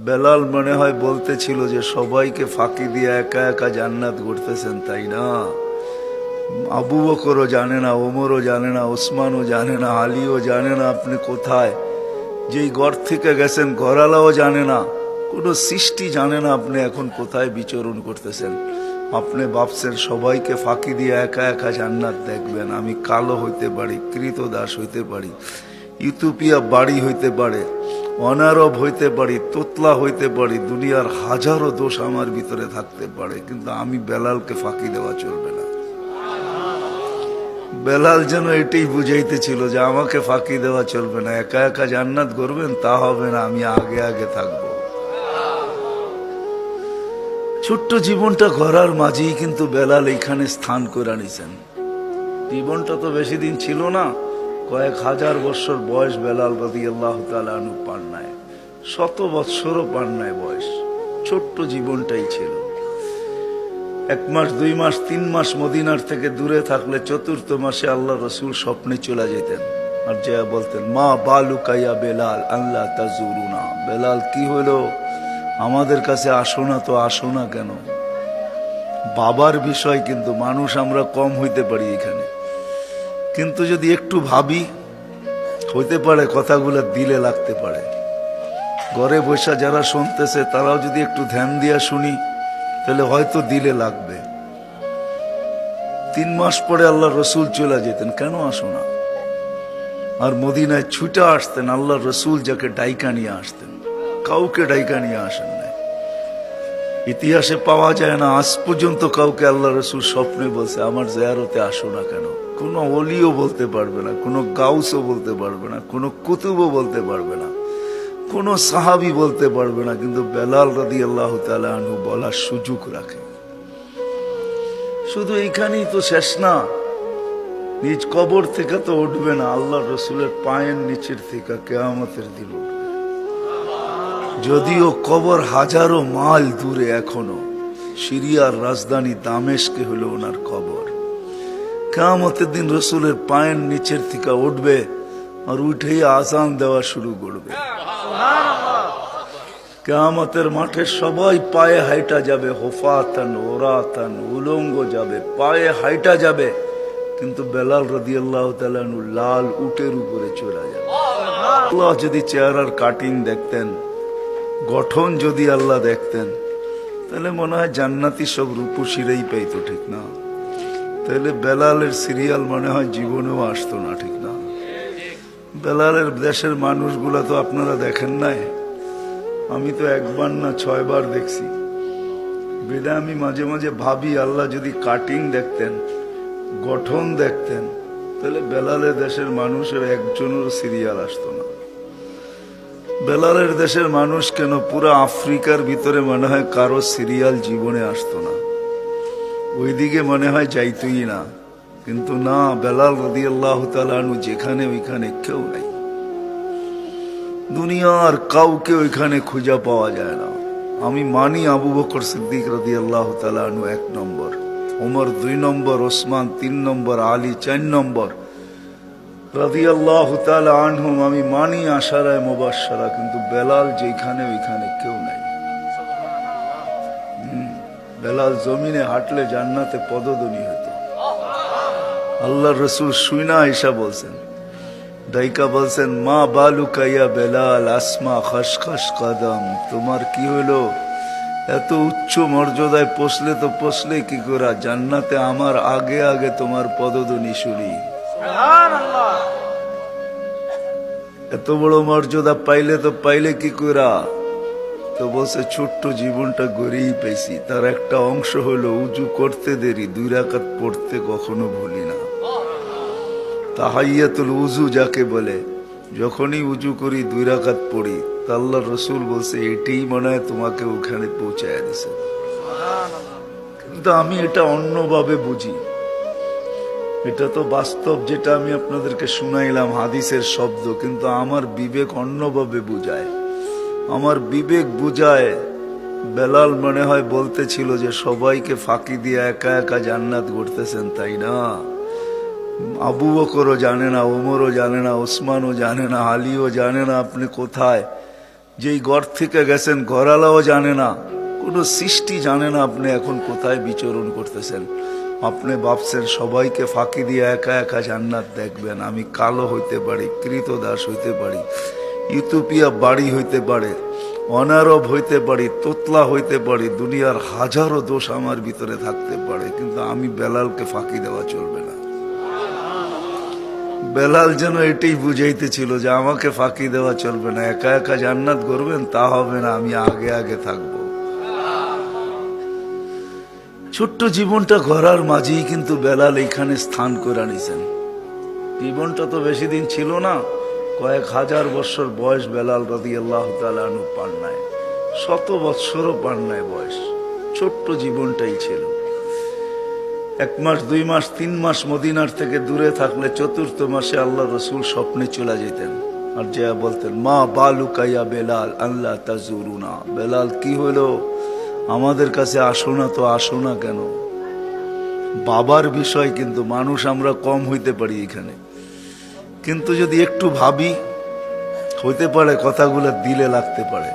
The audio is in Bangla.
বেলাল মনে হয় বলতেছিল যে সবাইকে ফাঁকি দিয়ে একা একা জান্নাত গড়তেছেন, তাই না? আবু বকরও জানে না, ওমরও জানে না, ওসমানও জানে না, আলীও জানে না আপনি কোথায়। যেই ঘর থেকে গেছেন ঘরালাও জানে না, কোনো সৃষ্টি জানে না আপনি এখন কোথায় বিচরণ করতেছেন। আপনি ভাবছেন সবাইকে ফাঁকি দিয়ে একা একা জান্নাত দেখবেন। আমি কালো হইতে পারি, কৃতদাস হইতে পারি, ইউটোপিয়া বাড়ি হইতে পারে, অনারব হইতে পারি, তোতলা হইতে পারি, দুনিয়ার হাজারো দোষ আমার ভিতরে থাকতে পারে, কিন্তু আমি বেলালকে ফাঁকি দেওয়া চলবে না। বেলাল যেন এটাই বুঝাইতেছিল যে আমাকে ফাঁকি দেওয়া চলবে না, একা একা জান্নাত করবেন তা হবে না, আমি আগে আগে থাকবো। ছোট্ট জীবনটা গড়ার মাঝেই কিন্তু বেলাল এইখানে স্থান করে নিছেন। জীবনটা তো বেশি দিন ছিল না, কয়েক হাজার বছর বয়স বেলাল রাদিয়াল্লাহু তাআলা আনহু পার নাই, 100 বৎসরও পার নাই বয়স। ছোট্ট জীবনটাই ছিল। 1 মাস 2 মাস 3 মাস মদিনার থেকে দূরে থাকলে 4th মাসে আল্লাহ রসুল স্বপ্নে চলে যেতেন আর যা বলতেন, মা বালুকা ইয়া বেলাল আল্লাহ তাজুরুনা। বেলাল কি হলো, আমাদের কাছে আসো না তো আসো না কেন? বাবার বিষয়, কিন্তু মানুষ আমরা কম হইতে পারি এখানে, কিন্তু যদি একটু ভাবি হইতে পারে কথাগুলো দিলে লাগতে পারে। ঘরে বসে যারা শুনতেছে তারাও যদি একটু ধ্যান দিয়া শুনি তাহলে হয়তো দিলে লাগবে। 3 মাস পরে আল্লাহ রসুল চলে যেতেন, কেন আসো না? আর মদিনায় ছুটে আসতেন আল্লাহ রসুল, যাকে ডাইকা নিয়ে আসতেন, কাউকে ডাইকা নিয়ে আসেন না। ইতিহাসে পাওয়া যায় না আজ পর্যন্ত কাউকে আল্লাহ রসুল স্বপ্নে বলছে আমার জিয়ারতে আসো না কেন। কোনো ওলিও বলতে পারবে না, কোনো গাউসও বলতে পারবে না, কোনো কুতুবও বলতে পারবে না, কোনো সাহাবী বলতে পারবে না, কিন্তু বেলাল রাদিয়াল্লাহু তাআলা আনহু বলার সুযোগ রাখে। শুধু এইখানেই তো শেষ না, নিজ কবর থেকে তো উঠবে না, আল্লাহ রসুলের পায়ের নিচের থেকে কিয়ামতের দিন উঠবে। যদিও কবর হাজারো মাইল দূরে, এখনো সিরিয়ার রাজধানী দামেস্কে হলো ওনার কবর। কিয়ামতের দিন রসুলের পায়ের নিচের থেকে উঠবে আর উঠেই আজান দেওয়া শুরু করবে। কিয়ামতের মাঠে সবাই পায়ে হাইটা যাবে, হুফাতান ওরাতান, উলঙ্গ যাবে, পায়ে হাইটা যাবে, কিন্তু বেলাল রাদিয়াল্লাহু তাআলা আনহু লাল উটের উপরে চলে যাবে। আল্লাহ যদি চেহারার কাটিং দেখতেন, গঠন যদি আল্লাহ দেখতেন, তাহলে মনে হয় জান্নাতি সব রূপসীরাই পাইতো, ঠিক না? তাহলে বেলালের সিরিয়াল মনে হয় জীবনেও আসতো না, ঠিক না? বেলালের দেশের মানুষগুলা তো আপনারা দেখেন নাই, আমি তো 1 বার না 6 বার দেখছি। বেদা আমি মাঝে মাঝে ভাবি আল্লাহ যদি কাটিং দেখতেন, গঠন দেখতেন, তাহলে বেলালের দেশের মানুষের একজনের সিরিয়াল আসতো না। বেলালের দেশের মানুষ কেন, পুরো আফ্রিকার ভিতরে মনে হয় কারো সিরিয়াল জীবনে আসতো না, ওইদিকে মনে হয় যাইতই না। কিন্তু না, বেলাল রাদিয়াল্লাহু তাআলা আনহু যেখানে ওইখানে কেউ নাই, দুনিয়ার কাউকে ওইখানে খুঁজে পাওয়া যায় না। আমি মানি আবু বকর সিদ্দিক রাদিয়াল্লাহু তাআলা আনহু 1 নম্বর, ওমর 2 নম্বর, ওসমান 3 নম্বর, আলী 4 নম্বর রাদিয়াল্লাহু তাআলা আনহুম আমি মানি আশারায়ে মুবাশশারা, কিন্তু বেলাল যেখানে ওইখানে কেউ নাই। বেলাল জমিনে হাঁটলে জান্নাতে পদধ্বনি হতো। আল্লাহর রাসূল শুইনা আয়েশা বলছেন, দাইকা বলছেন, মা বালুকা ইয়া বেলাল আসমা খসখস কদম, তোমার কি হলো, এত উচ্চ মর্যাদায় পৌঁছলে তো পৌঁছলে কি করে, জান্নাতে আমার আগে আগে তোমার পদধ্বনি শুনি। সুবহানাল্লাহ, এত বড় মর্যাদা পাইলে তো পাইলে কি করে? তো বলছে ছোট্ট জীবনটা গড়েই পেয়েছি, তার একটা অংশ হলো উজু করতে দেরি, 2 রাকাত পড়তে কখনো ভুলি না। তাহাইয়াতুল উজু যাকে বলে, যখনই উজু করি 2 রাকাত পড়ি, তা আল্লাহর রাসূল বলছে এটাই মনে হয় তোমাকে ওখানে পৌঁছায় দিছে। কিন্তু আমি এটা অন্যভাবে বুঝি, এটা তো বাস্তব, যেটা আমি আপনাদেরকে শুনাইলাম হাদিসের শব্দ, কিন্তু আমার বিবেক অন্যভাবে বুঝায়। আমার বিবেক বুঝায় বেলাল মনে হয় বলতেছিল যে সবাইকে ফাঁকি দিয়ে একা একা জান্নাত গড়তেছেন, তাই না? আবু বকরও জানে না, ওমরও জানে না, ওসমানও জানে না, আলীও জানে না আপনি কোথায়। যেই ঘর থেকে গেছেন ঘরালাও জানে না, কোনো সৃষ্টি জানে না আপনি এখন কোথায় বিচরণ করতেছেন। আপনি ভাবছেন সবাইকে ফাঁকি দিয়ে একা একা জান্নাত দেখবেন। আমি কালো হইতে পারি, কৃতদাস হইতে পারি, ইউটোপিয়া বাড়ি হইতে পারে, অনারব হইতে পারি, তোতলা হইতে পারি, দুনিয়ার হাজারো দোষ আমার ভিতরে থাকতে পারে, কিন্তু আমি বেলালকে ফাঁকি দেওয়া চলবে না। বেলাল যেন এটাই বুঝাইতেছিল যে আমাকে ফাঁকি দেওয়া চলবে না, একা একা জান্নাত করবেন তা হবে না, আমি আগে আগে থাকবো। ছোট্ট জীবনটা গড়ার মাঝেই কিন্তু বেলাল এইখানে স্থান করে নিছেন। জীবনটা তো বেশি দিন ছিল না, কয়েক হাজার বছর বয়স বেলাল রাদিয়াল্লাহু তাআলা আনহু পার নাই, 100 বৎসরও পার নাই বয়স। ছোট্ট জীবনটাই ছিল। 1 মাস 2 মাস 3 মাস মদিনার থেকে দূরে থাকলে 4th মাসে আল্লাহ রসুল স্বপ্নে চলে যেতেন আর যে বলতেন, মা বালুকা ইয়া বেলাল আল্লাহ তাজুরুনা, বেলাল কি হলো, আমাদের কাছে আসো না, তো আসো না কেন? বাবার বিষয়, কিন্তু মানুষ আমরা কম হইতে পারি এখানে, কিন্তু যদি একটু ভাবি হইতে পারে কথাগুলো দিলে লাগতে পারে।